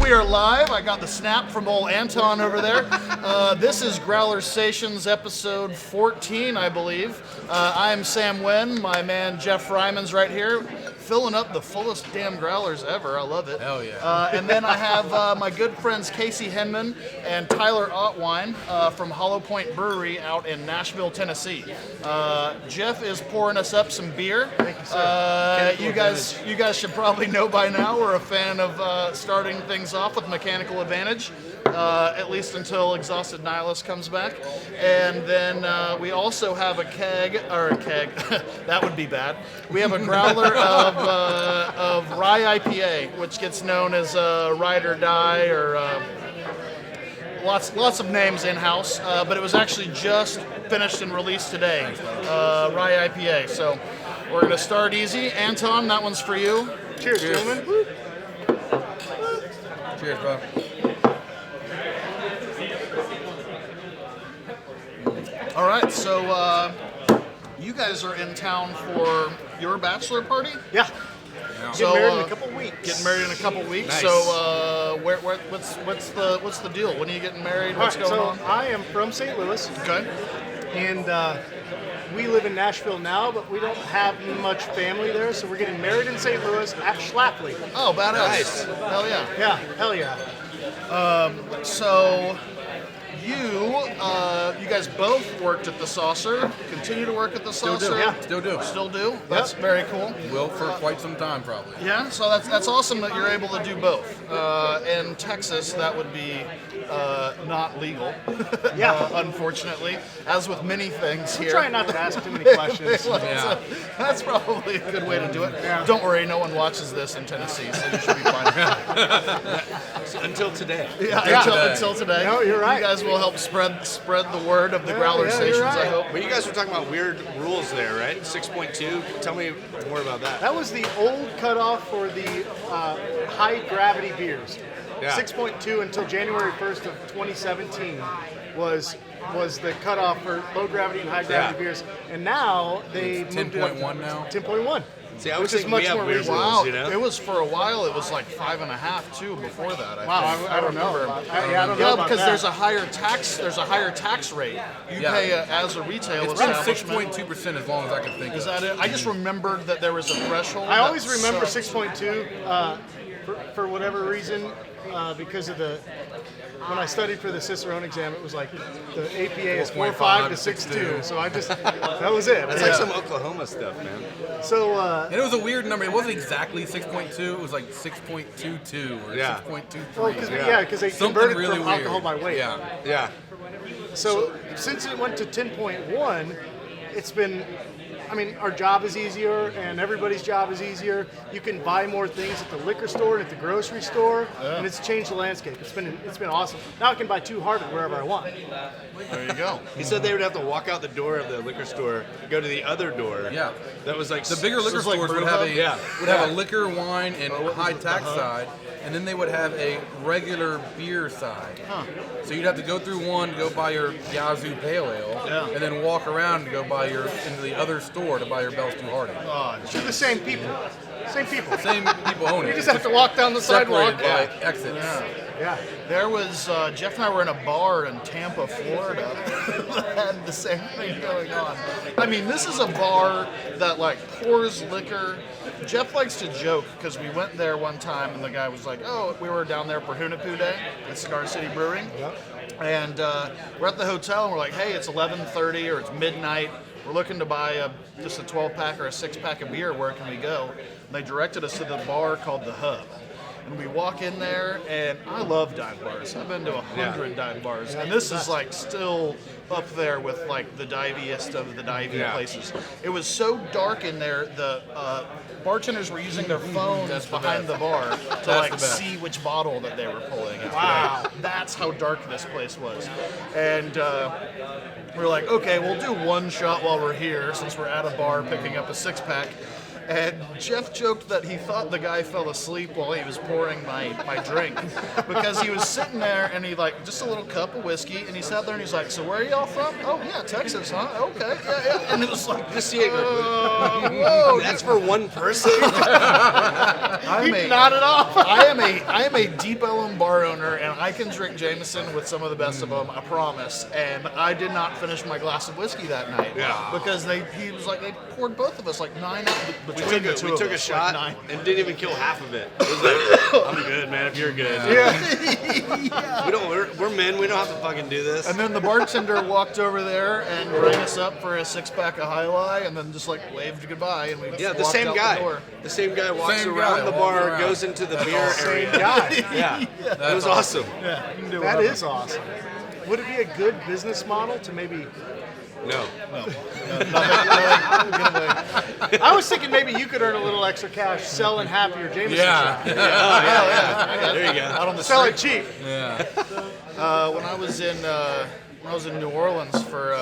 we are live. I got the snap from old Anton over there. This is Growlersations episode 14, I believe. I'm Sam Wen. My man Jeff Ryman's right here, filling up the fullest damn growlers ever. I love it. Hell yeah. And then I have my good friends Casey Hinman and Tyler Ottwein from Hollow Pointe Brewery out in Nashville, Tennessee. Jeff is pouring us up some beer. Thank you, sir. You guys should probably know by now we're a fan of starting things off with Mechanical Advantage, at least until Exhausted Nihilist comes back. And then we also have a keg, that would be bad. We have a growler of rye IPA, which gets known as Ride or Die, or lots of names in-house, but it was actually just finished and released today, rye IPA. So we're going to start easy. Anton, that one's for you. Cheers, gentlemen. Cheers, bro. All right, so you guys are in town for your bachelor party? Yeah. So, Getting married in a couple weeks. Getting married in a couple weeks. Nice. So, what's the deal? When are you getting married? What's going on? I am from St. Louis, Okay. and we live in Nashville now, but we don't have much family there, so we're getting married in St. Louis at Schlafly. Oh, badass! Nice. Hell yeah. Yeah, hell yeah. So, you guys both worked at the Saucer. Continue to work at the Still Saucer. do. Yeah. Still do. Still do. That's very cool. Will for quite some time, probably. Yeah, so that's awesome that you're able to do both. In Texas, that would be not legal, Yeah. Unfortunately, as with many things here. Trying not to ask too many questions. Yeah. That's probably a good way to do it. Yeah. Don't worry, no one watches this in Tennessee, so you should be fine. Until today. Until today. No, you're right. You guys will help spread the word of the Yeah, Growlersations, you're right. I hope. But you guys were talking about weird rules there, right? 6.2. Tell me more about that. That was the old cutoff for the high gravity beers. Yeah. 6.2 until January 1st of 2017 was the cutoff for low gravity and high gravity Yeah. beers, and now they It's moved it up to 10.1 now? 10.1. See, I was which is thinking much we have more weird reasonable. rules, Wow, you know? it was for a while. It was like 5.5 too before that. Wow, think. I don't know. remember. I don't know Yeah, about because that. there's a higher tax. There's a higher tax rate. You Yeah. pay as a retail It's been establishment. 6.2% as long as I can think Is of. that it? I just remembered that there was a threshold. I always that remember sucked. 6.2 for whatever reason because of when I studied for the Cicerone exam, it was like the APA is 4.5 to 6.2. So I just that was it. That's like some Oklahoma stuff, man. So And it was a weird number. It wasn't exactly 6.2. It was like 6.22 or Yeah. 6.23. because they Something converted really from weird. alcohol by weight. Yeah. Yeah. So since it went to 10.1, it's been. I mean, our job is easier, and everybody's job is easier. You can buy more things at the liquor store and at the grocery store, and it's changed the landscape. It's been awesome. Now I can buy 2 Harvard wherever I want. There you go. He said they would have to walk out the door of the liquor store, go to the other door. Yeah. That was like The bigger liquor it's like stores would brew have pub? a Yeah. have a liquor, wine, and high tax side, and then they would have a regular beer side. So you'd have to go through one to go buy your Yazoo Pale Ale, and then walk around to go buy into the other store to buy your Bell's Too Hardy. They're the same people. Same people. Same people own it. You just have to walk down the sidewalk. separated by exits. Yeah. There was Jeff and I were in a bar in Tampa, Florida, that had the same thing going on. I mean, this is a bar that like pours liquor. Jeff likes to joke because we went there one time and the guy was like, "Oh, we were down there for Hunapoo Day at Cigar City Brewing," and we're at the hotel and we're like, "Hey, it's 11:30 or it's midnight. We're looking to buy just a 12-pack or a 6-pack of beer. Where can we go?" And they directed us to the bar called the Hub. And we walk in there, and I love dive bars. I've been to 100 dive bars, and this is like still up there with like the diviest of the divey places. It was so dark in there, the bartenders were using their phones behind the bar to like see which bottle that they were pulling. Wow, that's how dark this place was. And we were like, okay, we'll do one shot while we're here, since we're at a bar picking up a 6-pack. And Jeff joked that he thought the guy fell asleep while he was pouring my drink because he was sitting there and he like just a little cup of whiskey and he sat there and he's like, so where are y'all from? Oh yeah, Texas, huh? Okay, yeah. And it was like, whoa, That's for one person. He nodded off. I am a Deep Ellum bar owner and I can drink Jameson with some of the best of them, I promise. And I did not finish my glass of whiskey that night because he was like, they poured both of us like 9 out between the two We of took a us, shot like 9. and didn't even kill half of it. It was like, I'm good, man. If you're good, we're men. We don't have to fucking do this. And then the bartender walked over there and rang us up for a 6-pack of High Life, and then just like waved goodbye, and we just The walked same out guy. The door. The same guy walks Same around guy the walks bar, around. goes into the beer area. Guy. Yeah, it was awesome. Yeah, you can do That whatever. is awesome. Would it be a good business model to maybe? No. I was thinking maybe you could earn a little extra cash selling half your Jameson shot. There you go. Out on the Sell it street. cheap. When I was in New Orleans for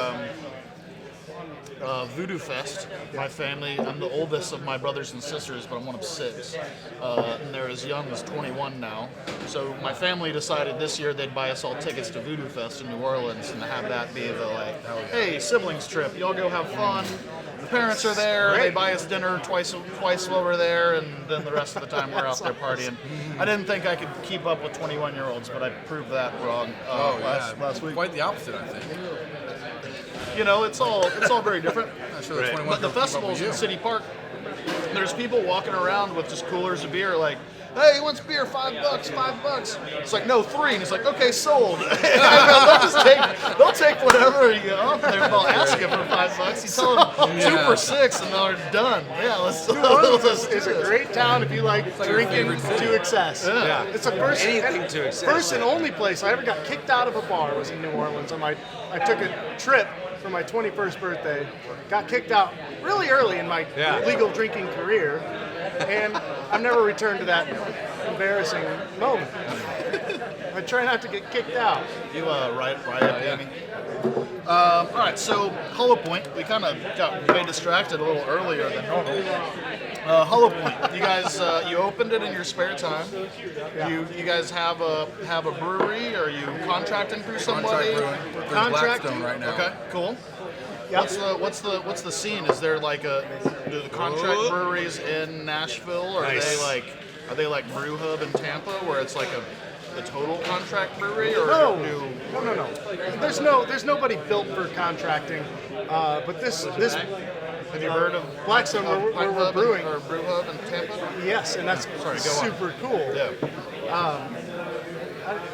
Voodoo Fest, my family, I'm the oldest of my brothers and sisters, but I'm one of 6. And they're as young as 21 now. So my family decided this year they'd buy us all tickets to Voodoo Fest in New Orleans and have that be the like, hey, siblings trip, y'all go have fun. The parents are there, they buy us dinner twice while we're there, and then the rest of the time we're out there partying. I didn't think I could keep up with 21-year-olds, but I proved that wrong last week. Quite the opposite, I think. You know, it's all very different. Not sure the 21 But the girls keep up festivals with in you. City Park, there's people walking around with just coolers of beer, like, hey, who wants beer? $5. It's like, no, 3. And he's like, okay, sold. they'll take whatever you offer. They'll ask you for $5. You tell them 2 for 6, and they're done. Yeah, let's New Orleans let's is do a this. great town if you like drinking favorite city. to excess. Yeah. It's the first Anything to excess. First and only place I ever got kicked out of a bar was in New Orleans. I took a trip for my 21st birthday, got kicked out really early in my legal drinking career, and I've never returned to that embarrassing moment. I try not to get kicked out. You right up, Amy. All right, so Hollow Pointe, we kind of got way distracted a little earlier than normal. Hollow Pointe, you guys, you opened it in your spare time. You guys have a brewery? Or are you contracting through somebody? Contract brewing. There's Contract- Blackstone right now. Okay, cool. Yep. What's the scene? Is there like do the contract breweries in Nashville, or Nice. are they like Brew Hub in Tampa, where it's like a total contract brewery, or No. do There's nobody built for contracting. But this have you heard of Blackstone where Pint we're Hub brewing? or Brew Hub in Tampa? Yes, and that's Sorry, go on. super cool. Yeah.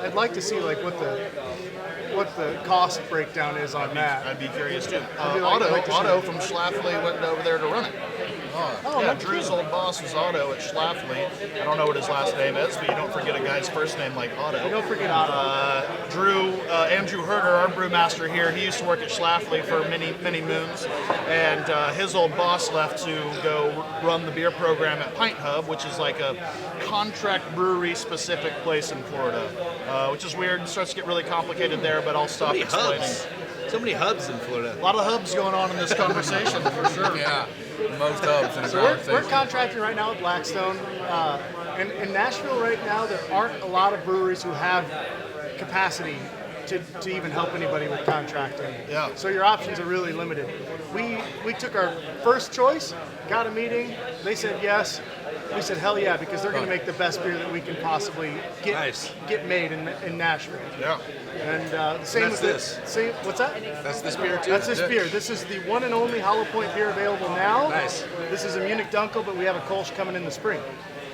I'd like to see like what the cost breakdown is on that. I'd be curious too. I'd like to see Otto that. from Schlafly went over there to run it. Oh, Yeah, no Drew's kidding. old boss was Otto at Schlafly. I don't know what his last name is, but you don't forget a guy's first name like Otto. Don't forget Otto. Andrew Herder, our brewmaster here, he used to work at Schlafly for many moons, and his old boss left to go run the beer program at Pint Hub, which is like a contract brewery specific place in Florida, which is weird. It starts to get really complicated there, but I'll stop many explaining. hubs. So many hubs in Florida. A lot of hubs going on in this conversation for sure. Yeah, most hubs in a So we're conversation. contracting right now with Blackstone. In Nashville right now, there aren't a lot of breweries who have capacity to even help anybody with contracting. Yeah. So your options are really limited. We took our first choice, got a meeting, they said yes. We said hell yeah, because they're going to make the best beer that we can possibly get made in Nashville. Yeah. And the same That's with this. Same, what's that? That's this beer too. That's this beer. This is the one and only Hollow Pointe beer available now. Nice. This is a Munich Dunkel, but we have a Kolsch coming in the spring.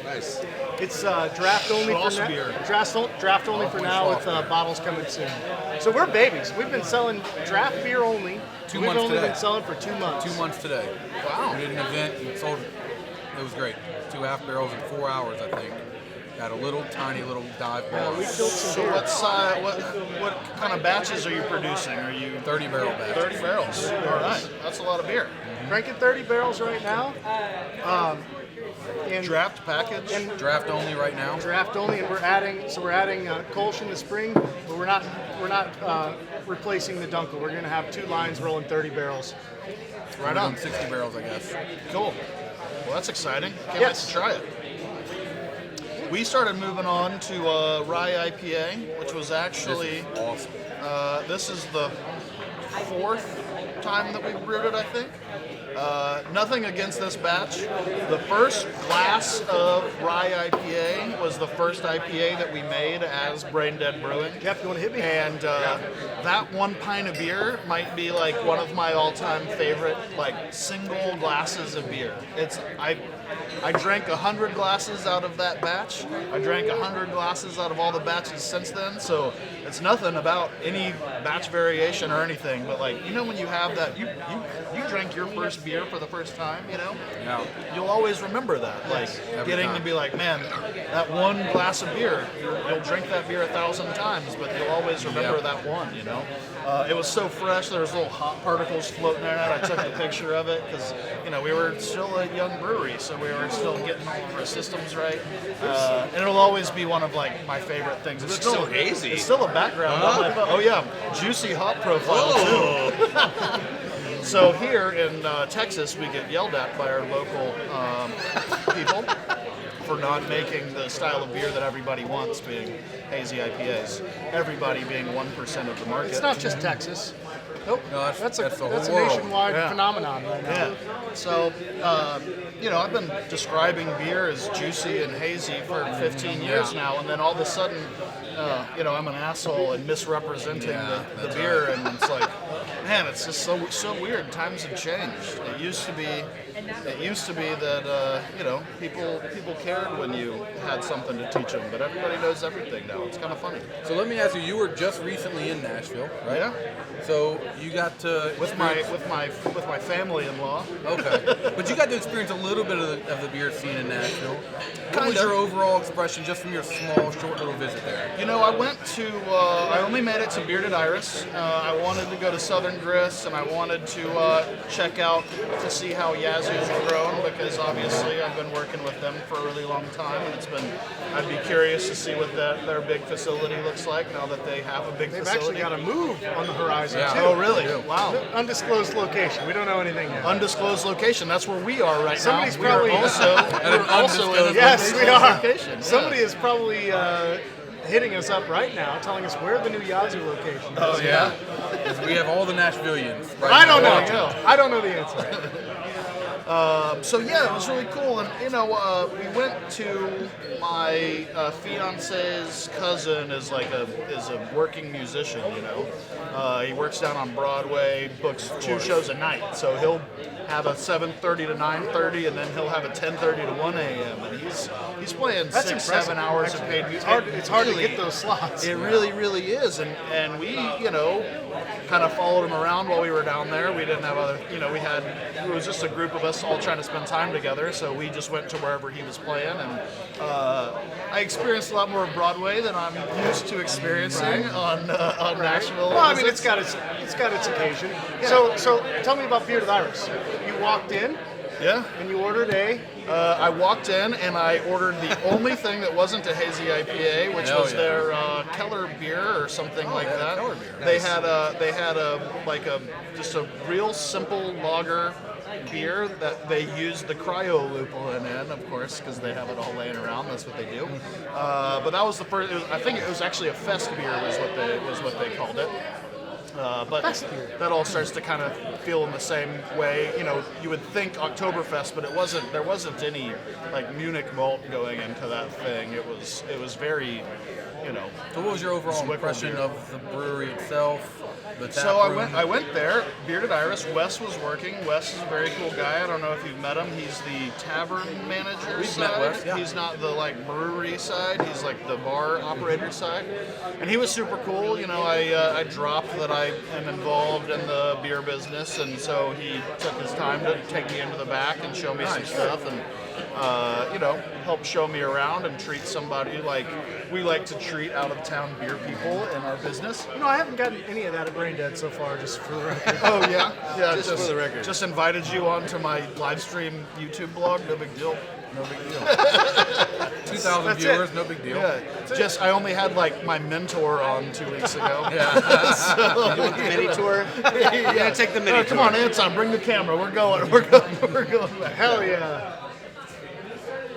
Nice. It's draft only for Schloss now. beer. Draft only for now with bottles coming soon. So we're babies. We've been selling draft beer only. 2 We've months only today. been selling for 2 months. 2 months today. Wow. We did an event and sold it. It was great. 2 half barrels in 4 hours, I think. At a little tiny little dive bar. We killed some So beer. what kind of batches are you producing? Are you 30 barrel batch. 30 barrels? All right, that's a lot of beer. Cranking 30 barrels right now. And Draft package. Draft only right now. draft only, and we're adding Kolsch in the spring, but we're not replacing the Dunkel. We're going to have 2 lines rolling 30 barrels. Right on. 60 barrels, I guess. Cool. Well, that's exciting. Can't Yes. wait to try it. We started moving on to Rye IPA, which was actually Awesome. this is the 4th time that we brewed it, I think. Nothing against this batch. The first glass of Rye IPA was the first IPA that we made as Brain Dead Brewing. Jeff, you want to hit me? And that 1 pint of beer might be like one of my all-time favorite like single glasses of beer. I drank 100 glasses out of that batch. I drank 100 glasses out of all the batches since then. So it's nothing about any batch variation or anything. But like, you know, when you have that, you drank your first beer for the first time, you know, Yeah. you'll always remember that. Like Every getting time. to be like, man, that one glass of beer, you'll drink that beer 1,000 times, but you'll always remember that one, you know. It was so fresh. There was little hot particles floating in it. I took a picture of it because, you know, we were still a young brewery, so we were still getting all of our systems right. And it'll always be one of like my favorite things. It's looks so hazy. It's still a background on my phone. Oh yeah, juicy hop profile too. So here in Texas, we get yelled at by our local people for not making the style of beer that everybody wants, being hazy IPAs. Everybody being 1% of the market. It's not just Texas. Nope. No, that's the whole That's a world. nationwide Yeah. phenomenon right now. Yeah. So, you know, I've been describing beer as juicy and hazy for 15 years now, and then all of a sudden, you know, I'm an asshole and misrepresenting the that's beer, and it's like, man, it's just so weird. Times have changed. It used to be that you know, people cared when you had something to teach them, but everybody knows everything now. It's kind of funny. So let me ask you, you were just recently in Nashville, right? Yeah. So you got to With my family-in-law. Okay, but you got to experience a little bit of the beer scene in Nashville. What was Kinda. your overall expression just from your small, short little visit there? You know, I went to, I only made it to Bearded Iris. I wanted to go to Southern Grist, and I wanted to check out to see how Yazoo's were grown, because obviously I've been working with them for a really long time, and I'd be curious to see what their big facility looks like now that they have a big They've facility. actually got a move on the horizon Yeah. too. Oh, really? Wow. Undisclosed location. We don't know anything yet. Undisclosed location. That's where we are right Somebody's now. We are probably- also, an we're also in an undisclosed Yes, we undisclosed are. location. Yeah. Somebody is probably hitting us up right now, telling us where the new Yazoo location is. Oh, yeah? We have all the Nashvillians. Right I now. don't There you know. go. I don't know the answer. So yeah, it was really cool, and you know, we went to my fiance's cousin is a working musician. You know, he works down on Broadway, books 2 shows a night, so he'll have a 7:30 to 9:30, and then he'll have a 10:30 to 1 a.m. and he's playing That's 6-7 hours of actually. paid music. It's hard to Really- get those slots. It really is, and we, you know, kind of followed him around while we were down there. We didn't have other, you know, it was just a group of us all trying to spend time together, so we just went to wherever he was playing, and I experienced a lot more of Broadway than I'm used to experiencing on Nashville. Well, I mean, visits. it's got its occasion. So tell me about Bearded Iris. You walked in Yeah. and you ordered a. I walked in and I ordered the only thing that wasn't a hazy IPA, which Hell was yeah. their Keller beer or something like yeah, that. Keller beer. They had just a real simple lager beer that they used the cryo lupulin in, of course, because they have it all laying around. That's what they do. But that was the first. I think it was actually a fest beer, was what they called it. But that all starts to kind of feel in the same way. You know, you would think Oktoberfest, but it wasn't. There wasn't any like Munich malt going into that thing. It was very, you know. So what was your overall Swickle impression beer. of the brewery itself? The tap So room? I went there. Bearded Iris. Wes was working. Wes is a very cool guy. I don't know if you've met him. He's the tavern manager. We've met side. Wes, yeah. He's not the like brewery side. He's like the bar operator side. And he was super cool. You know, I dropped that I am involved in the beer business, and so he took his time to take me into the back and show me some stuff, and you know, help show me around and treat somebody like we like to treat out of town beer people in our business. You know, I haven't gotten any of that at Brain Dead so far, just for the record. Oh yeah, yeah. Just for the record. Just invited you onto my live stream YouTube blog. No big deal. No big deal. 2,000 That's viewers, it. no big deal. Yeah. Just I only had like my mentor on 2 weeks ago. Mini tour. Yeah. Take the mini Come tour. on, Anton, bring the camera. We're going. We're going back. Hell yeah.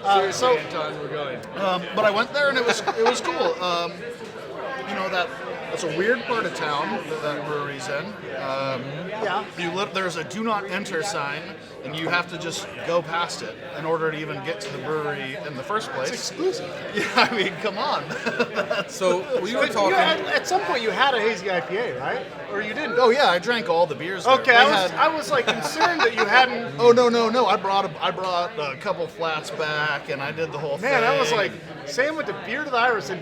So Anton, we're going. But I went there and it was cool. You know that's a weird part of town that brewery's in. yeah, There's a do not enter sign, and you have to just go past it in order to even get to the brewery in the first place. it's exclusive. Yeah, I mean, come on. So we were But talking. at some point you had a hazy IPA, right? Or you didn't? Oh yeah, I drank all the beers there. Okay, They I was like concerned that you hadn't. Oh no! I brought a couple flats back, and I did the whole thing. Man, I was like, Sam went to Beer to the Iris and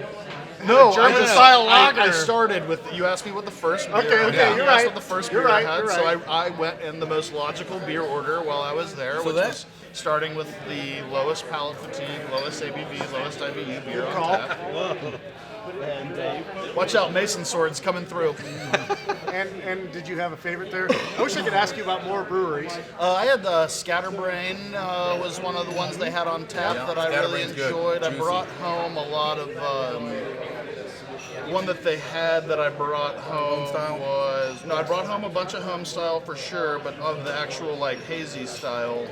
no, German I just, style I lager. started with. You asked me what the first beer. Okay, I okay, had. you're You asked right. what the first You're beer right, I had, you're so right. I went in the most logical beer order while I was there, which that- was starting with the lowest palate fatigue, lowest ABV, lowest IBU beer on call. tap. And watch out, Mason Sword's coming through. And did you have a favorite there? I wish I could ask you about more breweries. I had the Scatterbrain was one of the ones they had on tap Yeah, that I really Scatterbrain's good. enjoyed. I Juicy. brought home a lot of one that they had that I brought home Homestyle? was I brought home a bunch of home style for sure, but of the actual like hazy style,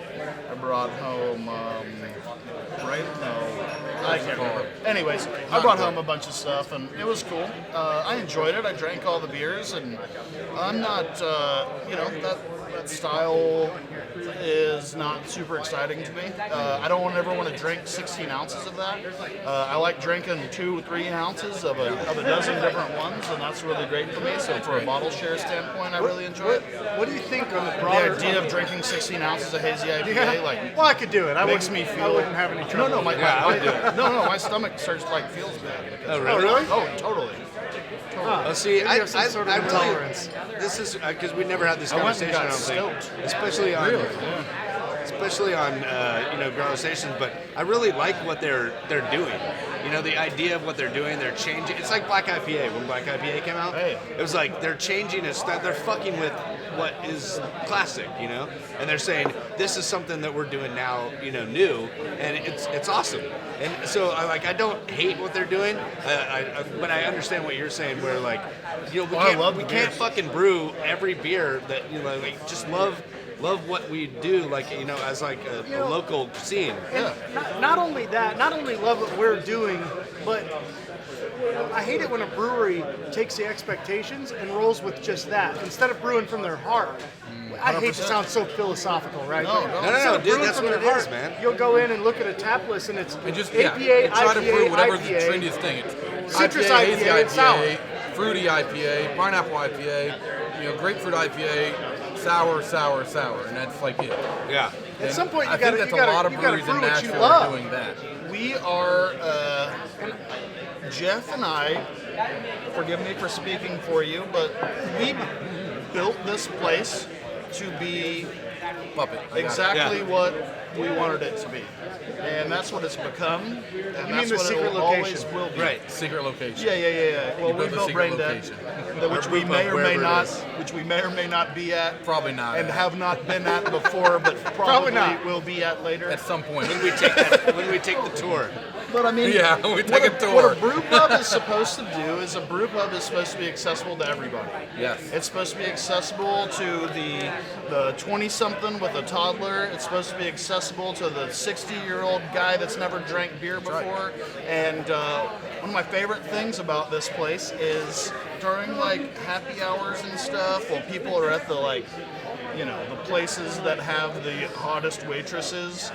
I brought home I can't remember. Anyways, I brought home a bunch of stuff and it was cool. I enjoyed it. I drank all the beers and I'm not that style is not super exciting to me. I don't ever want to drink 16 ounces of that. I like drinking 2 or 3 ounces of a dozen different ones, and that's really great for me. So for a bottle share standpoint, I really enjoy it. What do you think on the The broader? idea of drinking 16 ounces of hazy IPA, Yeah. like, Well, I could do it. I makes wouldn't, me feel. I wouldn't have any trouble. No, with it. my stomach starts feels bad. Oh, Oh, really? really? Oh, totally. Huh. Well, see, Maybe I you have some sort of really, intolerance. this is because we never had this I went and conversation. I got don't think, stoked. especially on, Growlersations. But I really like what they're doing. You know, the idea of what they're doing. They're changing. It's like Black IPA. When Black IPA came out, Hey. it was like they're changing it. They're fucking with what is classic. You know, and they're saying this is something that we're doing now. You know, new, and it's awesome. And so I don't hate what they're doing, but I understand what you're saying. Where like, you know, I love we the can't beers. fucking brew every beer that like just love what we do, like as like a local scene. Yeah. Not only that, not only love what we're doing, but I hate it when a brewery takes the expectations and rolls with just that instead of brewing from their heart. I hate to 100%. sound so philosophical, right? No, But no. instead No, of dude, brewing that's from what their it is, heart, man. You'll go in and look at a tap list and it's And just APA, and try to brew IPA, whatever's IPA. the trendiest thing. It's Citrus hazy IPA, and sour. fruity IPA, pineapple IPA, grapefruit IPA, sour, and that's like it. Yeah. At some point, I you got think to that's a lot of you gotta breweries brew in what you Nashville are love. doing that. We are, Jeff and I, forgive me for speaking for you, but we built this place to be Puppet. exactly Yeah. what we wanted it to be. And that's what it's become. And You that's mean the what secret it always location. will be. Right, secret location. Yeah. Well, You we built a built secret Brain Dead, location. which Or we Blue may Pub, or may wherever it not, is. which we may or may not be at, Probably not. and have not been at before, but probably not. will be at later. at some point. When we take the tour. But I mean, Yeah, we take a tour. What a brew pub is supposed to do is a brew pub is supposed to be accessible to everybody. Yes. It's supposed to be accessible to the 20-something with a toddler. It's supposed to be accessible to the 60-year-old guy that's never drank beer before. And one of my favorite things about this place is during like happy hours and stuff, while people are at the the places that have the hottest waitresses,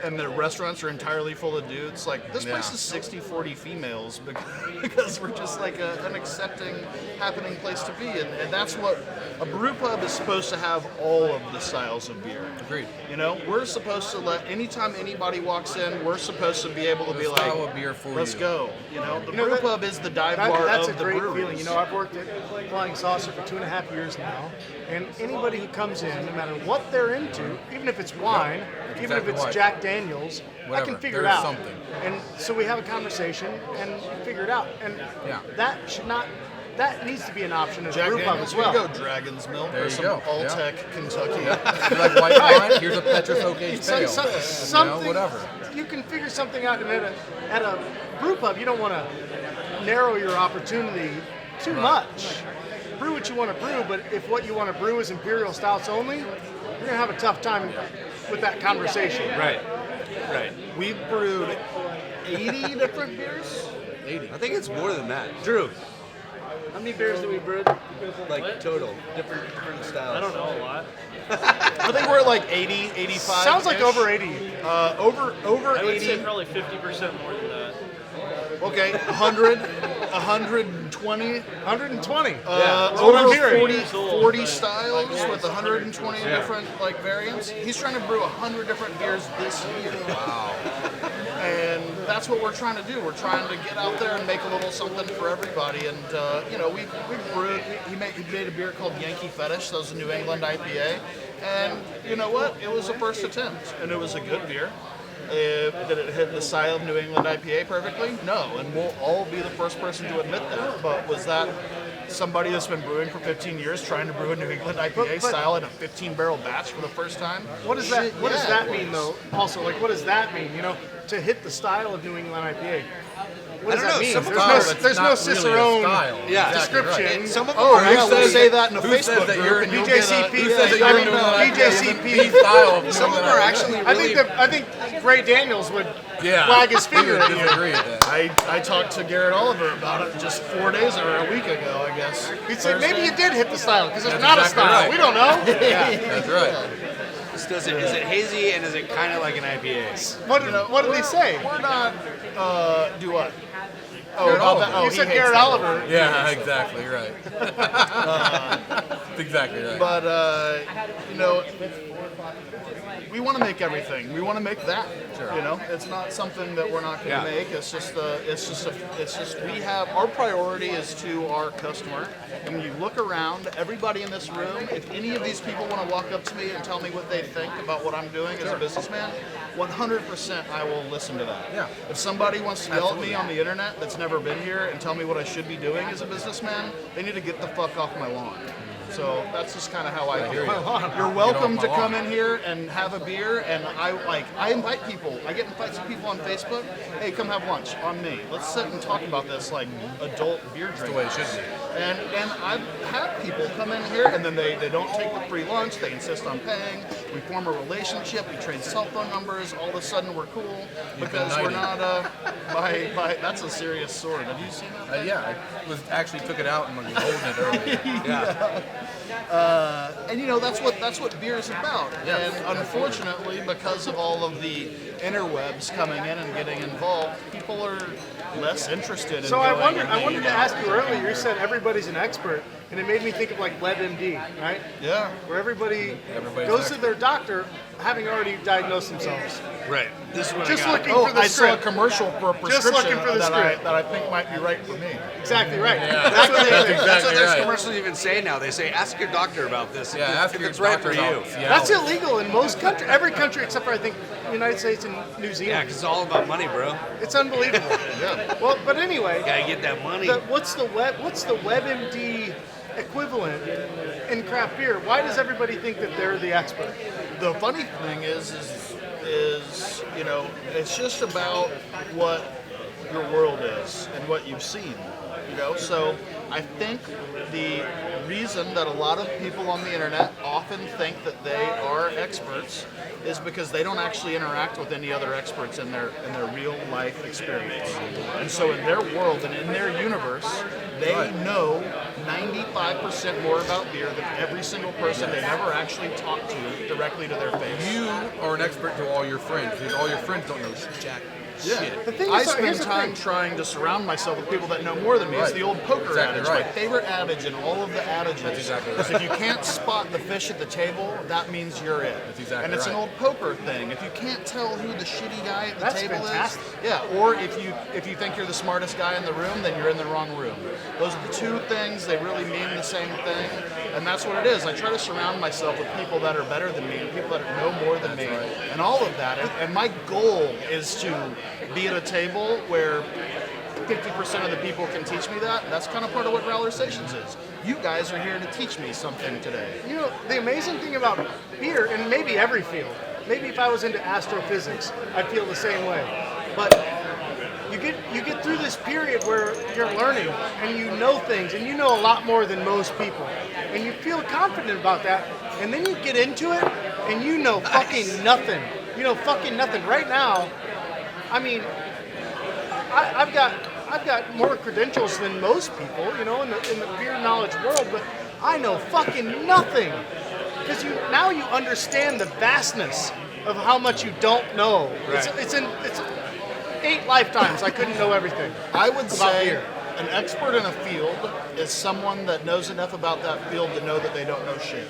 and the restaurants are entirely full of dudes. Like this place Yeah. is 60-40 females because we're just like an accepting, happening place to be, and that's what a brew pub is supposed to have. All of the styles of beer. Agreed. You know, we're supposed to anytime anybody walks in, we're supposed to be able to The be style like, of beer for let's you. go. You know, the You know, brew that- pub is the dive bar That's of a the great breweries. feeling. You know, I've worked at Flying Saucer for 2.5 years now, and anybody who comes in, no matter what they're into, even if it's wine, even exactly if it's right. Jack Daniels, I Whatever. can figure it There's out. something. And so we have a conversation and figure it out. And Yeah. that needs to be an option at a Jack brew pub Daniels, as well. here you go, Dragon's Milk, There or you some go, yeah. Alltech Kentucky. You like white wine? Here's a Petrus Oak Aged Some- Pale. some- something, whatever. You can figure something out, and at a brew pub, you don't want to narrow your opportunity too much. Brew what you want to brew, but if what you want to brew is imperial stouts only, you're gonna have a tough time with that conversation. Right. We've brewed 80 different beers. 80. I think it's more than that. Drew, how many beers did we brew? Like total, different styles. I don't know a lot. I think we're at like 80, 85. Sounds like over 80. Over I would 80. say probably 50% more than that. Okay, 100, 120. 120. Over what I'm hearing. 40 styles with 120 different like variants. He's trying to brew 100 different beers this year. Wow. And that's what we're trying to do. We're trying to get out there and make a little something for everybody. And we brewed. He made a beer called Yankee Fetish. That was a New England IPA. And you know what? It was a first attempt, and it was a good beer. Did it hit the style of New England IPA perfectly? No, and we'll all be the first person to admit that. But was that somebody that's been brewing for 15 years trying to brew a New England IPA style in a 15-barrel batch for the first time? What does that? What does that mean, though? Also, like, what does that mean? To hit the style of New England IPA. What does that mean? There's no Cicerone description. Some of them Oh, are yeah, actually we'll say that in a Who says Facebook that group. you're and you'll BJCP? get a- Who says that you're in BJCP style? some of them are actually really. I think Ray Daniels would Yeah. wag his finger at you. Disagree with that. I talked to Garrett Oliver about it just 4 days or a week ago, I guess. He'd say maybe you did hit the style because it's That's not exactly a style. right. We don't know. That's right. Is it hazy and is it kind of like an IPA? What did they say? We're not. Do what? Garrett Oliver. You said Garrett Oliver. Yeah, exactly right. That's exactly right. But we want to make everything. We want to make that. Sure. It's not something that we're not going to Yeah. make. It's just we have our priority is to our customer. And when you look around, everybody in this room, if any of these people want to walk up to me and tell me what they think about what I'm doing as a businessman, 100% I will listen to that. Yeah. If somebody wants to yell at me on the internet that's never been here and tell me what I should be doing as a businessman, they need to get the fuck off my lawn. So that's just kind of how I feel. You're welcome to come in here and have a beer, and I invite people. I get invites to people on Facebook. Hey, come have lunch on me. Let's sit and talk about this like adult beer drinkers. the way it should be. And I've had people come in here and then they don't take the free lunch. They insist on paying. We form a relationship. We trade cell phone numbers. All of a sudden we're cool because we're not by that's a serious sword. Have you seen that? Yeah, I actually took it out and was holding it earlier. Yeah. And that's what beer is about. Yeah. And unfortunately, because of all of the interwebs coming in and getting involved, people are less interested in So I going and wanted hanging to out. ask you earlier. You said everybody's an expert, and it made me think of like WebMD, right? Yeah. Where everybody Everybody's goes an to expert. their doctor having already diagnosed themselves. Right. This is what Just I got. looking Oh, for the I saw a script. commercial for a prescription looking for the that script. I think might be right for me. Exactly right. Yeah. That's what they That's say. exactly That's what those right. commercials even say now. They say, ask your doctor about this. Yeah, if after your it's right for doctor's you. office. Yeah. That's illegal in most countries, every country except for I think the United States and New Yeah, Zealand. because it's all about money, bro. It's unbelievable. Yeah. Well, but anyway, Gotta get that money. what's the WebMD equivalent in craft beer? Why does everybody think that they're the expert? The funny thing is it's just about what your world is and what you've seen. So I think the reason that a lot of people on the internet often think that they are experts is because they don't actually interact with any other experts in their real life experience. And so in their world and in their universe, they know 95% more about beer than every single person they've ever actually talked to directly to their face. You are an expert to all your friends, because all your friends don't know jack shit. The thing I is, spend here's the time thing. trying to surround myself with people that know more than me. It's Right. the old poker Exactly adage. right. My favorite adage in all of the adages That's exactly is right. if you can't spot the fish at the table, that means you're it. That's exactly And it's an right. old poker thing. If you can't tell who the shitty guy at the That's table fantastic. is, yeah. Or if you think you're the smartest guy in the room, then you're in the wrong room. Those are the two things. They really mean the same thing, and that's what it is. I try to surround myself with people that are better than me, and people that know more than me, and all of that. And my goal is to be at a table where 50% of the people can teach me that. That's kind of part of what Growlersations is. You guys are here to teach me something today. The amazing thing about beer, and maybe every field, maybe if I was into astrophysics, I'd feel the same way. But you get through this period where you're learning and you know things and you know a lot more than most people, and you feel confident about that, and then you get into it and you know fucking nothing. You know fucking nothing. Right now, I mean, I've got more credentials than most people, you know, in the beer knowledge world, but I know fucking nothing. Because now you understand the vastness of how much you don't know. Right. It's 8 lifetimes I couldn't know everything. I would say beer. an expert in a field is someone that knows enough about that field to know that they don't know shit.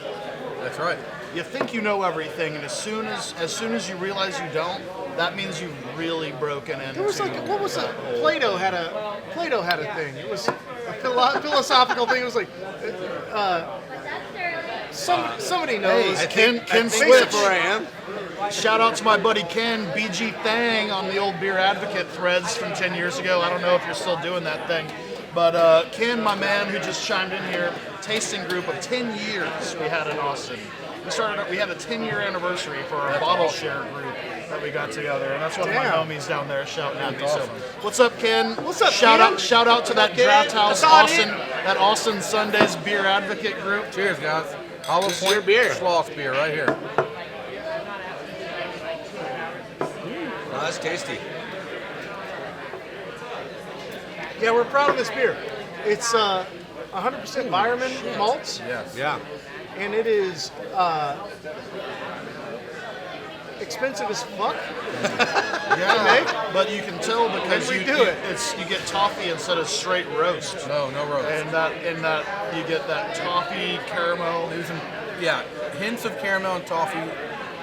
That's right. You think you know everything, and as soon as you realize you don't, that means you've really broken into. It was like, what was it? that whole- Plato had a thing. It was a philosophical thing. It was like, somebody knows. Hey, Ken I think Switch. that's where I am. Shout out to my buddy Ken, BG Thang, on the old Beer Advocate threads from 10 years ago. I don't know if you're still doing that thing. But Ken, my man, who just chimed in here, tasting group of 10 years we had in Austin. We had a 10-year anniversary for our bottle share group that we got together, and that's one of my Damn. homies down there shouting at me. That's So, awesome. what's up, Ken? What's up, shout Ken? Shout out to that Ken? Draft House That's on Austin, that Austin Sundays Beer Advocate group. Cheers, guys. Hollow This is your Pointe beer. Schloss beer right here. Oh, that's tasty. Yeah, we're proud of this beer. It's 100% Byerman malts, Yes. Yeah. and it is expensive as fuck. Yeah, but you can tell because And we you do it. you get toffee instead of straight roast. No roast. And that you get that toffee caramel. There's some, hints of caramel and toffee,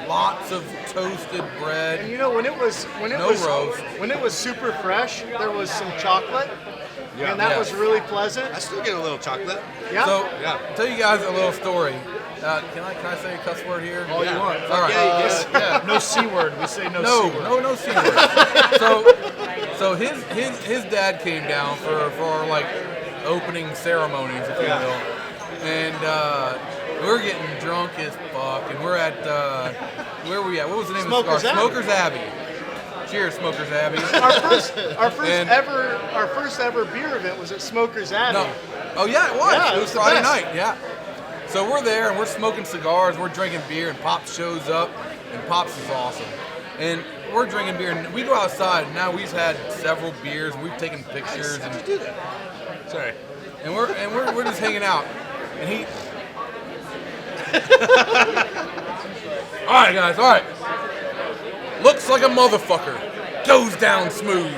lots of toasted And bread. you know, when it was roast. when it was super fresh, there was some chocolate, Yeah. and that Yeah. was really pleasant. I still get a little chocolate. Yeah. So, Yeah. I'll tell you guys a little story. Can I say a cuss word here? All you want. All right. Yeah, no C word. We say no C word. No C word. So his dad came down for our like opening ceremonies, if you will, and we're getting drunk as fuck, and we're at where were we at? What was the name Smokers of the cigar? Abbey. Smokers Abbey. Cheers, Smokers Abbey. Our And- first ever beer event was at Smokers Abbey. No. Oh yeah, it was. Yeah, it it was was the Friday best. night. Yeah. So we're there and we're smoking cigars. We're drinking beer, and Pops shows up, and Pops is awesome. And we're drinking beer, and we go outside. And now we've had several beers, and we've taken pictures, and Sorry. we're just hanging out. And he. All right, guys. All right. Looks like a motherfucker. Goes down smooth.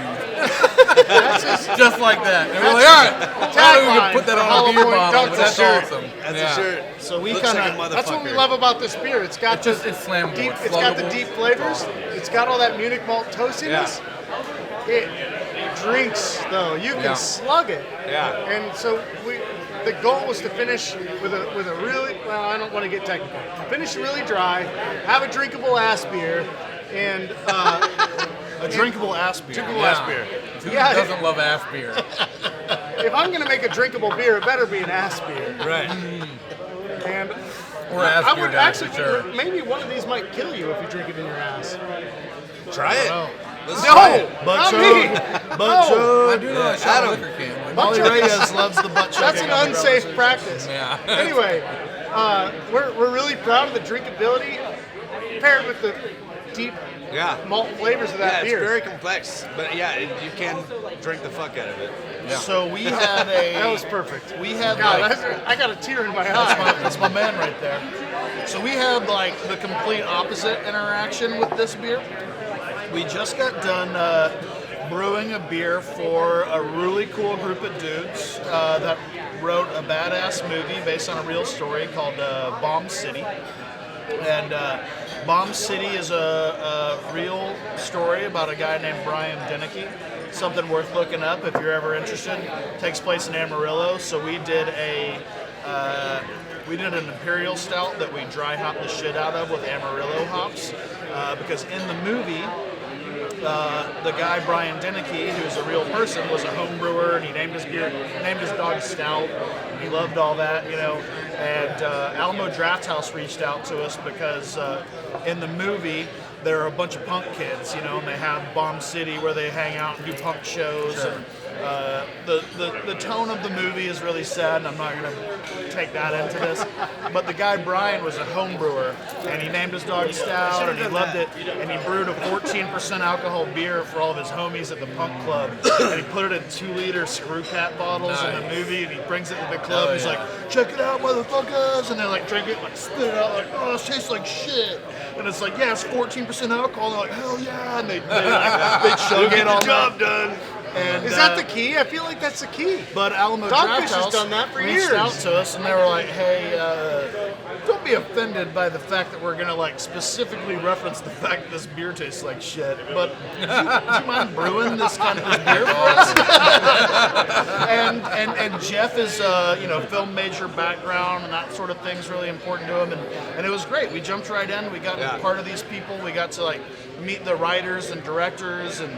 Just like that. And we're like, all right. I don't know if we can put that on Hollow a beer Pointe bottle, but Dunk's that's shirt. awesome. That's Yeah. a shirt. So we Looks kinda- like a motherfucker. That's what we love about this beer. It's got It's flammable. deep. It's It's got the sluggable. deep flavors. It's got all that Munich malt toastiness. It drinks though. You can Yeah. slug it. Yeah. And so the goal was to finish with a really, well, I don't want to get technical. Finish really dry, have a drinkable ass beer, and A drinkable ass beer. drinkable Yeah. ass beer. Who Yeah. doesn't love ass beer? If I'm gonna make a drinkable beer, it better be an ass beer. Right. And Or ass I beer would guys, actually, for sure. maybe one of these might kill you if you drink it in your ass. Try it. No. Let's No, try it. Butt not chug. me. Butt No. I chug. do know that shot Adam. liquor can. Molly Reyes loves the butt chugging. That's an on the unsafe Growlersations. practice. Yeah. Anyway, we're really proud of the drinkability paired with the deep Yeah. malt flavors of that Yeah, it's beer. very complex, but yeah, you can drink the fuck out of it. So we had That was a. perfect. We had God, like. I got a tear in my eye. That's my man right there. So we had like the complete opposite interaction with this beer. We just got done brewing a beer for a really cool group of dudes that wrote a badass movie based on a real story called Bomb City. And Bomb City is a real story about a guy named Brian Deneke. Something worth looking up if you're ever interested. Takes place in Amarillo. So we did an imperial stout that we dry hopped the shit out of with Amarillo hops because in the movie. The guy Brian Deneke, who's a real person, was a home brewer, and he named his dog Stout. He loved all that, you know. And Alamo Draft House reached out to us because in the movie there are a bunch of punk kids, you know, and they have Bomb City where they hang out and do punk shows. Sure. The tone of the movie is really sad, and I'm not going to take that into this. But the guy Brian was a home brewer, and he named his dog Stout, and he loved it, and he brewed a 14% alcohol beer for all of his homies at the punk club, and he put it in 2-liter screw cap bottles in the movie, and he brings it to the club. He's like, "Check it out, motherfuckers!" And they like drink it, like spit it out, like, "Oh, it tastes like shit." And it's like, "Yeah, it's 14% alcohol." And they're like, "Hell yeah!" And they chug it all Job done. And, Is that the key? I feel like that's the key. But Alamo Dogfish Draft has House done that for reached years. out to us, and they were like, "Hey, don't be offended by the fact that we're gonna like specifically reference the fact that this beer tastes like shit. But would you mind brewing this kind of beer for us?" and Jeff is film major background and that sort of thing's really important to him, and it was great. We jumped right in. We got to be part of these people. We got to like meet the writers and directors and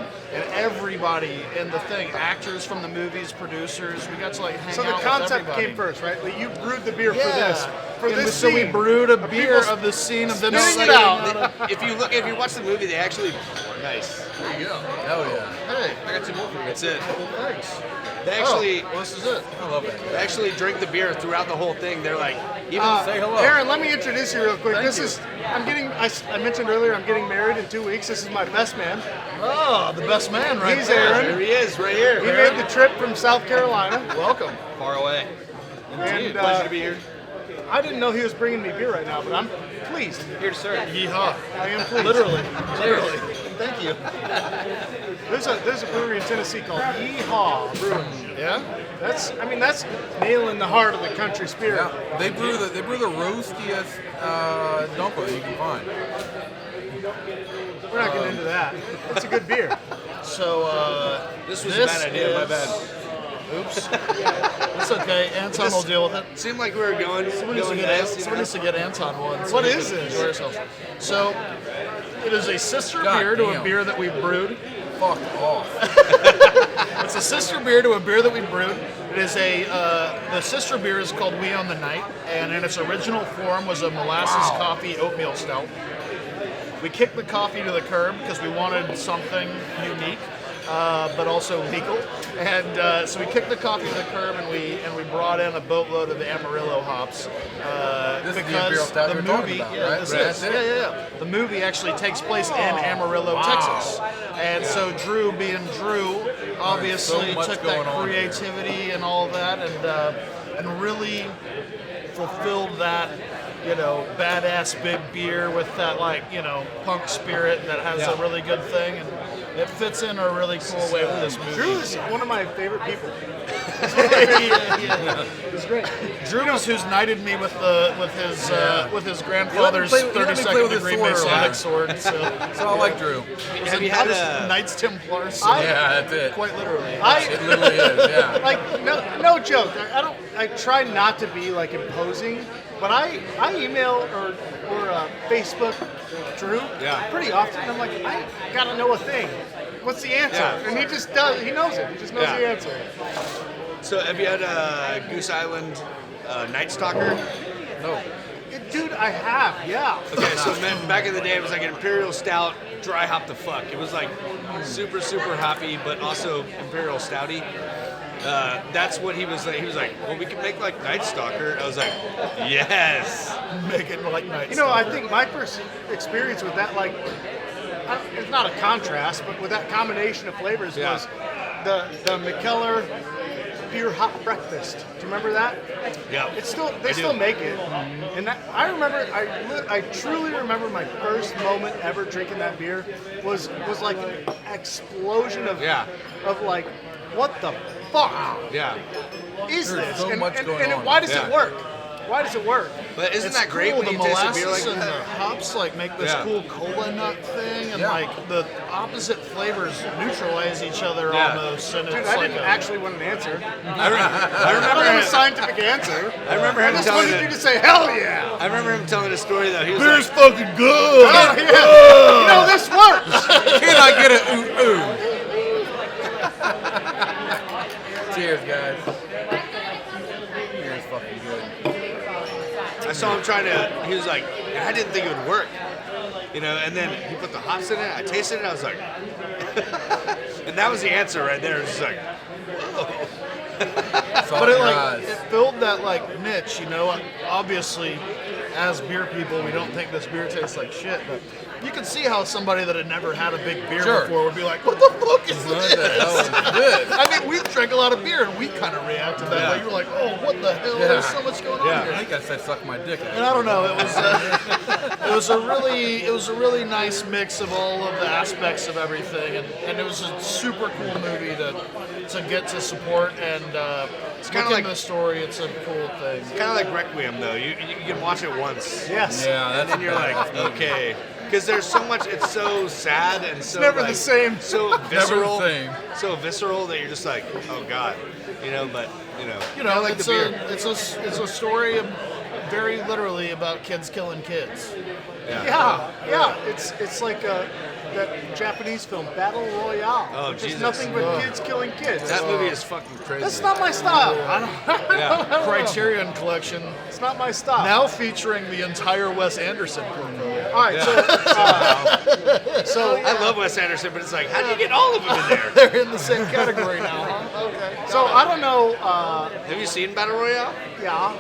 everybody in the thing, actors from the movies, producers. We got to like hang So out the with concept everybody. came first, right? Like you brewed the beer Yeah. for this. For And this so we scene. brewed a beer people of the scene of them spitting it saying out. If you watch the movie, they actually nice. There you go. Hell yeah. Hey, I got 2 more for you. That's it. thanks. They actually Well, this is it. I love it. they actually drink the beer throughout the whole thing. They're like, even Say hello. Aaron, let me introduce you real quick. Thank This you. is, I mentioned earlier, I'm getting married in 2 weeks. This is my best man. Oh, the best man right He's there. Aaron. there he is, right here. He made the trip from South Carolina. Welcome. Far away. And Pleasure to be here. I didn't know he was bringing me beer right now, but I'm pleased. Here to serve. Yeehaw. I am pleased. Literally. Thank you. There's a brewery in Tennessee called Yeehaw Brewing. Yeah? That's nailing the heart of the country spirit. Yeah, they brew the roastiest dunkel that you can find. We're not getting into that. It's a good beer. So, This was a bad idea, my bad. Oops. It's okay. Anton will deal with it. Seemed like we were going Somebody needs to get Anton one. so What we is can this? enjoy ourselves. So, it is a sister God beer to a damn. beer that we brewed. Fuck off. It's a sister beer to a beer that we brewed. It is the sister beer is called We on the Night, and in its original form was a molasses coffee oatmeal stout. We kicked the coffee to the curb because we wanted something unique, but also legal. And so we kicked the coffee to the curb, and we brought in a boatload of the Amarillo hops. This is the because imperial stout the you were talking movie, about, yeah, right? this Right, is. that's it? Yeah. The movie actually takes place in Amarillo, Texas. And so Drew, being Drew, obviously so much took going that on here. creativity and all of that, and really fulfilled that, badass big beer with that punk spirit that has a really good thing, and it fits in a really cool way with this movie. Drew is one of my favorite people. yeah. He's great. Drew is who's knighted me with his grandfather's He let me play with 32nd his degree sword Masonic earlier. sword. So So I like Drew. Have you had Knights Templar? So Yeah, that's it. quite literally. It literally is, yeah. Like no joke. I try not to be like imposing, but I email or Facebook Drew pretty often. I'm like, I gotta know a thing. What's the answer? Yeah. And he just does. He knows it. He just knows the answer. So have you had Goose Island Night Stalker? No. Dude, I have. Yeah. Okay, so man, back in the day, it was like an imperial stout, dry hop the fuck. It was like super, super hoppy, but also imperial stouty. That's what he was like. He was like, well, we can make like Night Stalker. I was like, yes. Make it like Knights. I think my first experience with that, it's not a contrast, but with that combination of flavors was the McKellar beer hot breakfast. Do you remember that? Yeah. They still make it, and that, I remember. I truly remember my first moment ever drinking that beer was like an explosion of like, what the fuck Yeah. is There's this? so much going on. Why does Yeah. it work? Why does it work? But isn't It's that great cool. when The you taste a beer molasses like and the that? hops make this Yeah. cool cola nut thing, and Yeah. the opposite flavors neutralize each other Yeah. almost. And Dude, it's I like didn't actually want an answer. I I remember don't have a him, scientific answer. I remember I him just telling wanted you it. to say, hell yeah! I remember him telling a story though. He was beer's like, fucking good. Oh, yeah. This works! Can I get a ooh ooh? Cheers, guys. Beer's fucking good. I saw him trying to. He was like, I didn't think it would work, And then he put the hops in it. I tasted it. I was like, and that was the answer right there. It was just like, But it filled that like niche, you know. Obviously, as beer people, we don't think this beer tastes like shit, but you can see how somebody that had never had a big beer before would be like, "What the fuck is this?" I mean, we've drank a lot of beer and we kind of reacted that way. You were like, "Oh, what the hell? There's so much going on here." I think I said "suck my dick." And I don't know. It was a really nice mix of all of the aspects of everything, and it was a super cool movie to get to support and. It's kind of like the story. It's a cool thing. It's kind of like Requiem, though. You can watch it once. Yes. Yeah, And then you're like, okay. Because there's so much, it's so sad and so never like, the same. So visceral. Never the same. So visceral that you're just like, oh God. You know, but, You know, like it's the beer. it's a story very literally about kids killing kids. Yeah. It's like that Japanese film Battle Royale. Oh, which Jesus. is nothing but kids killing kids. That movie is fucking crazy. That's not my style. Criterion Collection, It's not my style. now featuring the entire Wes Anderson portfolio. All right, so I love Wes Anderson, but it's like, how do you get all of them in there? They're in the same category now, huh? Okay. so I don't know. Have you seen Battle Royale? Yeah,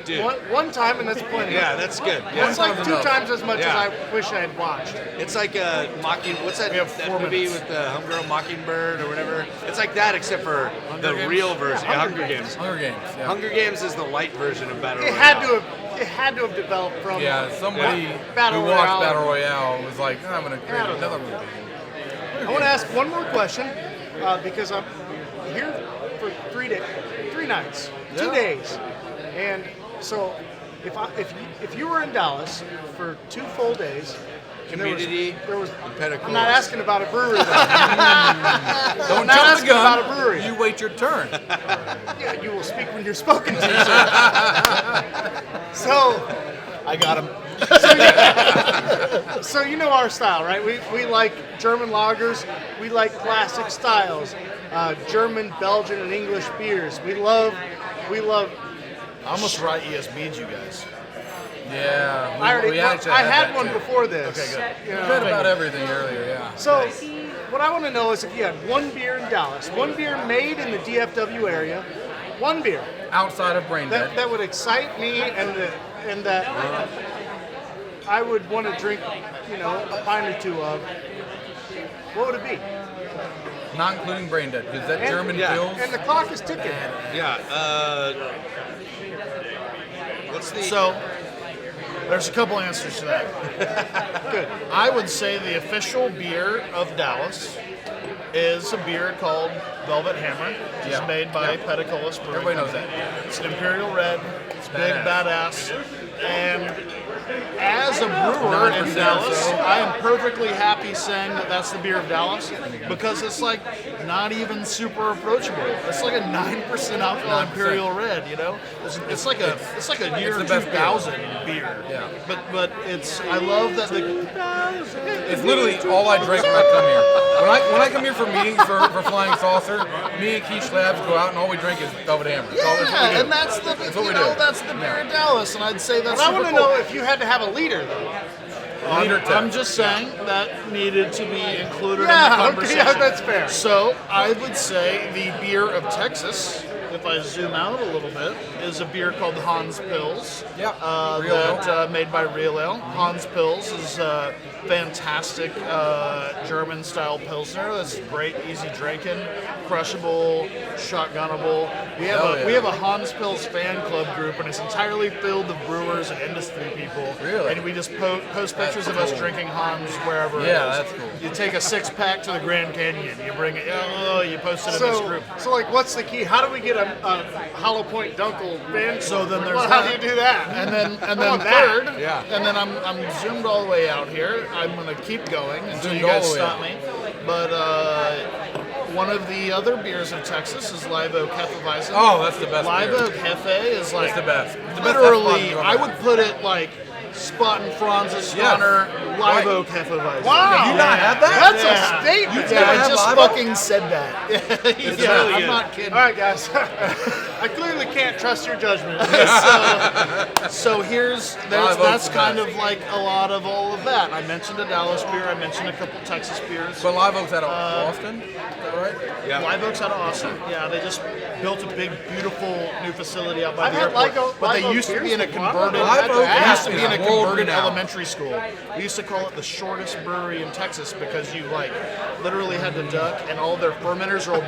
Dude. one time and that's plenty. Yeah, that's good. Yeah. It's like two times as much Yeah. as I wish I had watched. It's like a what's that, We have that 4 movie minutes. with the Homegirl Mockingbird or whatever? It's like that, except for the Games? real version. Yeah, Yeah, Hunger Hunger Games. Hunger Games. Yeah. Hunger Games is the light version of Battle It Royale. had to have developed from. Yeah, somebody Battle who watched Royale. Battle Royale was like, I'm going to create don't another movie. I want to ask one more question because I'm here for 3 nights, 2 days, and so if you were in Dallas for 2 full days. and Community there was Pedicures. I'm not asking about a brewery though. Don't not jump asking the gun. about a brewery. You wait your turn. Yeah, you will speak when you're spoken to. So I got him. So you know our style, right? We like German lagers. We like classic styles, German, Belgian, and English beers. We love. I almost right ESB'd you guys. Yeah. I had one before this. Okay, good. You know, We read about everything earlier, yeah. So, what I want to know is if you had one beer in Dallas, one beer made in the DFW area, one beer Outside of Brain Dead. that would excite me and that I would want to drink, a pint or two of, what would it be? Not including Brain Dead, because that And- German yeah. pills. And the clock is ticking. Yeah. What's the? So, there's a couple answers to that. Good. I would say the official beer of Dallas is a beer called Velvet Hammer. It's Yeah. made by Pedicolis Brewery. Everybody knows that. It's an Imperial Red. It's big, Badass. badass. And as a brewer in 9% Dallas, so. I am perfectly happy saying that that's the beer of Dallas because it's like not even super approachable. It's like a 9% alcohol 9%. Imperial Red, you know? It's like a year the best 2000 beer. Yeah. But I love that the It's literally all I drink when I come here. When I come here for meetings for Flying Saucer, me and Keith Labs go out and all we drink is Velvet Hammer. That's all we yeah, do. and that's the what we do. that's the beer of Dallas, and I'd say that's. But I want super to cool. know if you had to have a leader, though. Leader I'm tip. just saying that needed to be included in Yeah, the okay, conversation. yeah, that's fair. So I would say the beer of Texas, if I zoom out a little bit, is a beer called Hans Pils. Yep. Real ale. Made by Real Ale. Hans Pils is a fantastic German-style pilsner. That's great, easy drinking, crushable, shotgunnable. We have a Hans Pils fan club group, and it's entirely filled with brewers and industry people. Really? And we just post pictures of us drinking Hans wherever. Yeah, it is. that's cool. You take a 6-pack to the Grand Canyon. You bring it. Oh, you post it in this group. So like, what's the key? How do we get a Hollow Pointe Dunkel fan? So then there's How that. do you do that? And then want that. third, Yeah. and then I'm zoomed all the way out here. I'm gonna keep going until Zoomed you guys all the way stop out. me. But one of the other beers of Texas is Live Oak Hefeweizen. Oh, that's the best Live beer. Oak Hefe is like It's the best. It's the best literally. Hefeweizen I would put it like Spaten Franz's Yes. Stunner Live Right. Oak Hefeweizen. Wow. You not had that? That's Yeah. a statement. Yeah, I have just Live Oak? fucking said that. Yeah, really I'm good. not kidding. All right, guys. I clearly can't trust your judgment. So that's kind of like a lot of all of that. I mentioned a Dallas beer. I mentioned a couple Texas beers. But Live Oak's out of Austin, is that right? Yeah. Live Oak's out of Austin. Yeah, they just built a big, beautiful new facility out by I've the had airport. But Live they Oak used to be in a beers before. converted. Live Oak They used to be in a is world converted renowned. elementary school. We used to call it the shortest brewery in Texas because you like literally had to duck, and all their fermenters are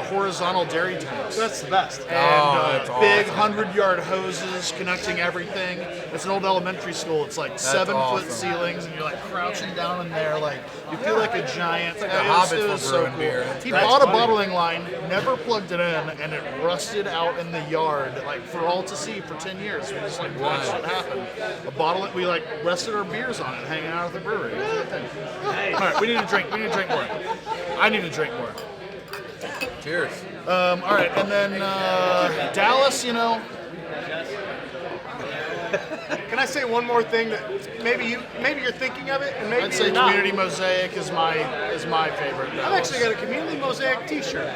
horizontal dairy tanks. That's the best. And that's big awesome. 100-yard hoses connecting everything. It's an old elementary school. It's like 7-foot awesome. ceilings, and you're like crouching down in there, like you feel like a giant. It's like the Hobbit It was for so brewing cool. beer. That's He great. bought a bottling line, never plugged it in, and it rusted out in the yard, like for all to see for 10 years. We just like watched it happen. We like rested our beers on it, hanging out at the brewery. It was a good thing. All right, we need to drink. We need to drink more. I need to drink more. Cheers. All right, and then Dallas, Can I say one more thing that maybe you're thinking of it and maybe I'd say you're not? Community Mosaic is my favorite. I've actually got a Community Mosaic T-shirt.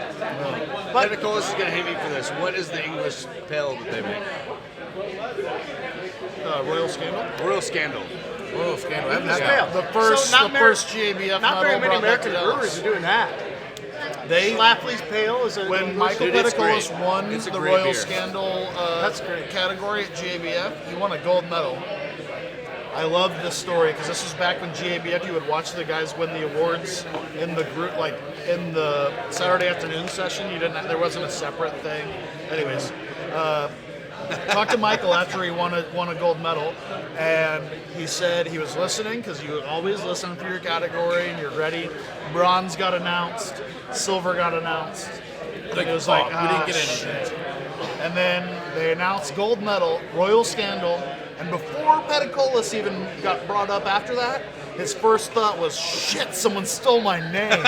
But Nicholas is gonna hate me for this. What is the English pale that they make? Royal Scandal. Royal Scandal. Oh, scandal. I haven't It's had pale. that. The first, So not the first GABF Not very model many brought that to American Dallas. breweries are doing that. They Schlafly's Pale is a when Michael Dude, it's Petticolas great. won It's a the great Royal beer. Scandal That's great. category at GABF, he won a gold medal. I love this story because this was back when GABF, you would watch the guys win the awards in the group, like in the Saturday afternoon session. There wasn't a separate thing. Anyways, talked to Michael after he won a gold medal, and he said he was listening because you always listen for your category and you're ready. Bronze got announced, silver got announced. And it was like, we didn't get shit. anything. And then they announced gold medal, Royal Scandal, and before Petticolas even got brought up after that, his first thought was, shit, someone stole my name.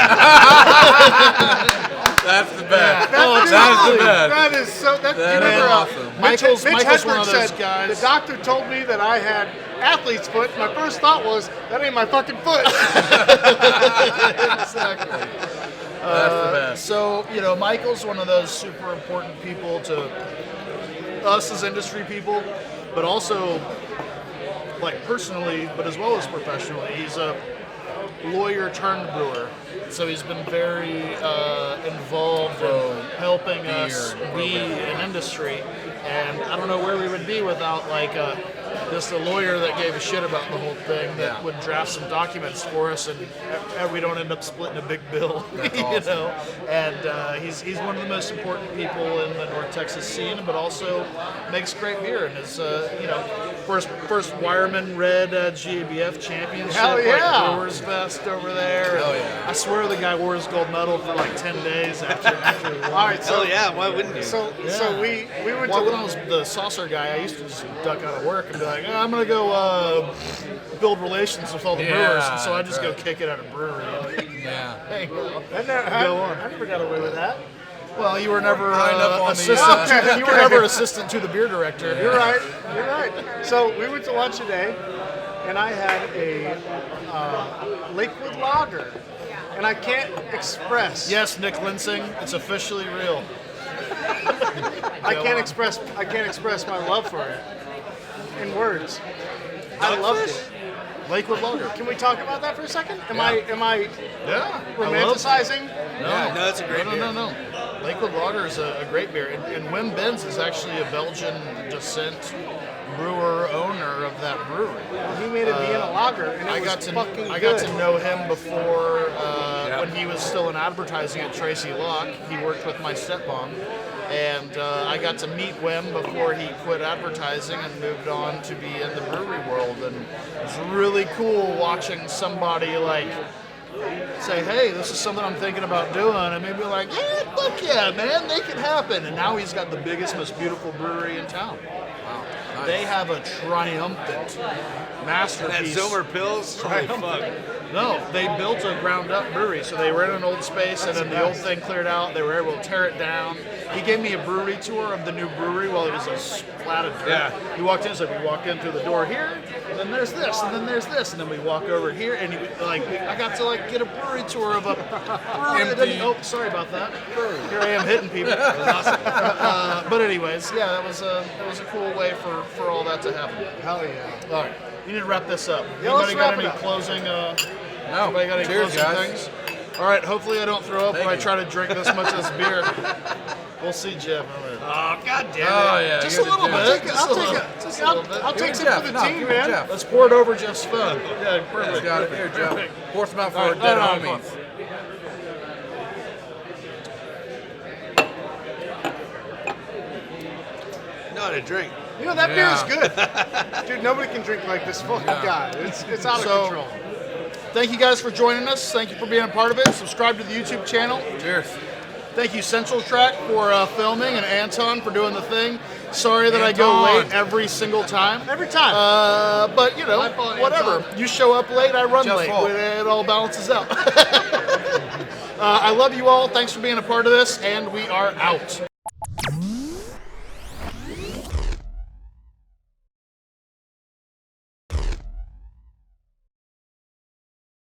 That's the best. Oh, it's That is awesome. the best. That is so. That you is remember, awesome. Mitch Michael's one Hedberg of those said, guys. The doctor told me that I had athlete's foot. My first thought was, that ain't my fucking foot. Exactly. That's the best. So, Michael's one of those super important people to us as industry people, but also, like, personally, but as well as professionally. He's a lawyer turned brewer. So he's been very involved in helping us and be an industry. And I don't know where we would be without, like, just a lawyer that gave a shit about the whole thing that would draft some documents for us, and we don't end up splitting a big bill, That's you awesome. know. And he's one of the most important people in the North Texas scene, but also makes great beer and is first Wireman Red GABF championship, Hell yeah. like Brewers Fest over there. Hell yeah. I swear the guy wore his gold medal for like 10 days after he won. All right, so Hell yeah, why wouldn't you? so we went Well, to when I was the saucer guy, I used to just duck out of work and be like, I'm gonna go build relations with all the Yeah, brewers, and so I just right. go kick it at a brewery. Yeah. Hey, I Go on. never got away with that. well, you were never High enough on the, assistant. You were never assistant to the beer director. You're right. You're right. So we went to lunch today, and I had a Lakewood Lager, and I can't express. Yes, Nick Linsing, it's officially real. I can't express my love for it in words. I loved it. Lakewood Lager. Can we talk about that for a second? Am Yeah. I Yeah. romanticizing? No, no, it's a great beer. No. Lakewood Lager is a great beer, and Wim Benz is actually a Belgian descent brewer owner of that brewery. He made a Vienna Lager, and it I was got fucking to good. know him before when he was still in advertising at Tracy Locke. He worked with my stepmom, and I got to meet Wim before he quit advertising and moved on to be in the brewery world. And it's really cool watching somebody like say, hey, this is something I'm thinking about doing, and maybe like, yeah, fuck yeah, man, make it happen. And now he's got the biggest, most beautiful brewery in town. Wow. Nice. They have a triumphant That masterpiece. Zomer Pills? Holy fuck. No, they built a ground-up brewery. So they were in an old space, and then the old thing cleared out. They were able to tear it down. He gave me a brewery tour of the new brewery while it was a splatted drip. Yeah. He walked in, so we walked in through the door here, and then there's this, and then there's this, and then we walk over here, and I got to like get a brewery tour of a brewery. Empty. Oh, sorry about that. Here I am hitting people. That was awesome. But anyways, yeah, that was a cool way for all that to happen. Hell yeah. All right, we need to wrap this up. Yeah, let's Anybody got wrap it any up. closing? No. Anybody got any Cheers, closing guys. things? All right, hopefully I don't throw up Thank when I you. try to drink this much of this beer. We'll see, Jeff. Oh, god damn it. Oh yeah. Just you a gotta little do it. bit. Just a little bit. I'll take some Jeff, for the no, team, give it to man. Jeff. Let's pour it over Jeff's phone. Yeah, perfect. Got it. Here, Jeff. Pour some out for All our right, dead no, come on. homies. Not a drink. You know, that beer is Yeah. good. Dude, nobody can drink like this fucking guy. It's out of So- control. Thank you guys for joining us. Thank you for being a part of it. Subscribe to the YouTube channel. Cheers. Thank you, Central Track, for filming, and Anton for doing the thing. Sorry that I go Anton. late every single time. Every time. But, you know, My fault, whatever. Anton. You show up late, I run Jeff's late. fault. It all balances out. I love you all. Thanks for being a part of this, and we are out.